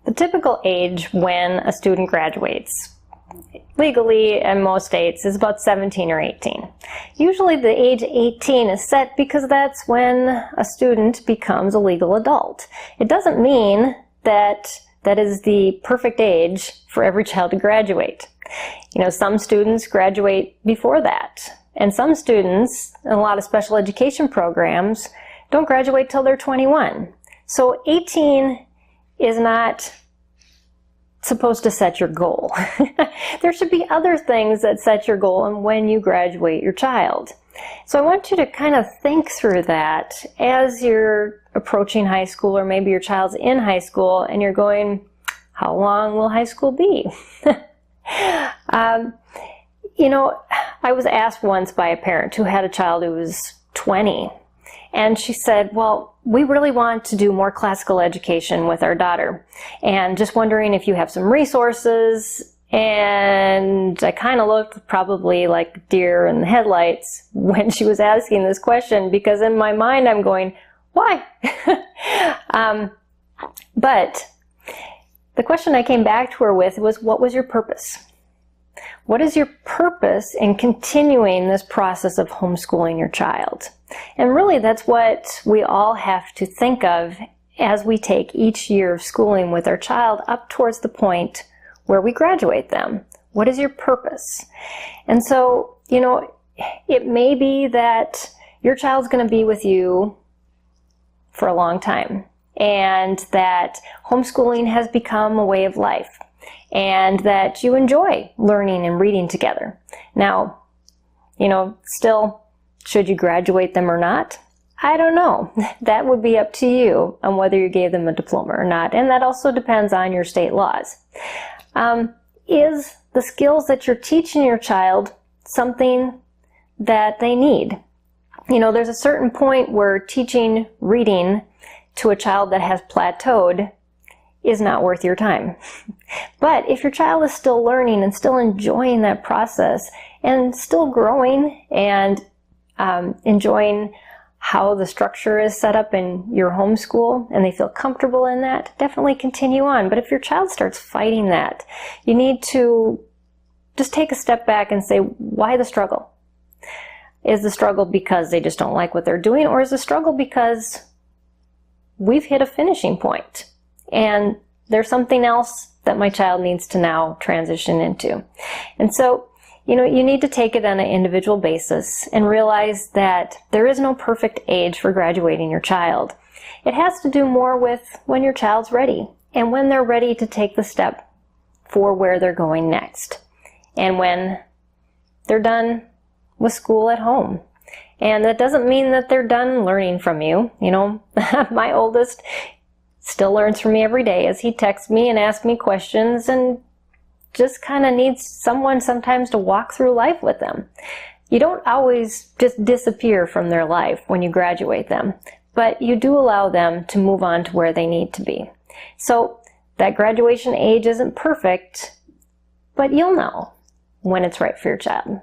The typical age when a student graduates, legally in most states, is about 17 or 18. Usually the age 18 is set because that's when a student becomes a legal adult. It doesn't mean that that is the perfect age for every child to graduate. You know, some students graduate before that, and some students in a lot of special education programs don't graduate till they're 21. So 18 is not supposed to set your goal. There should be other things that set your goal and when you graduate your child. So I want you to kind of think through that as you're approaching high school, or maybe your child's in high school and you're going, how long will high school be? You know, I was asked once by a parent who had a child who was 20, and she said, well, we really want to do more classical education with our daughter, and just wondering if you have some resources. And I kind of looked probably like deer in the headlights when she was asking this question, because in my mind I'm going, why? But the question I came back to her with was, what was your purpose? What is your purpose in continuing this process of homeschooling your child? And really that's what we all have to think of as we take each year of schooling with our child up towards the point where we graduate them. What is your purpose? And so, you know, it may be that your child's going to be with you for a long time, and that homeschooling has become a way of life, and that you enjoy learning and reading together. Now, you know, still, should you graduate them or not? I don't know. That would be up to you on whether you gave them a diploma or not, and that also depends on your state laws. Is the skills that you're teaching your child something that they need? You know, there's a certain point where teaching reading to a child that has plateaued is not worth your time. But if your child is still learning and still enjoying that process and still growing and enjoying how the structure is set up in your homeschool and they feel comfortable in that, definitely continue on. But if your child starts fighting that, you need to just take a step back and say, why the struggle? Is the struggle because they just don't like what they're doing, or is the struggle because we've hit a finishing point and there's something else that my child needs to now transition into? And so, you know, you need to take it on an individual basis and realize that there is no perfect age for graduating your child. It has to do more with when your child's ready and when they're ready to take the step for where they're going next, and when they're done with school at home. And that doesn't mean that they're done learning from you. You know, my oldest still learns from me every day as he texts me and asks me questions, and just kind of needs someone sometimes to walk through life with them. You don't always just disappear from their life when you graduate them, but you do allow them to move on to where they need to be. So that graduation age isn't perfect, but you'll know when it's right for your child.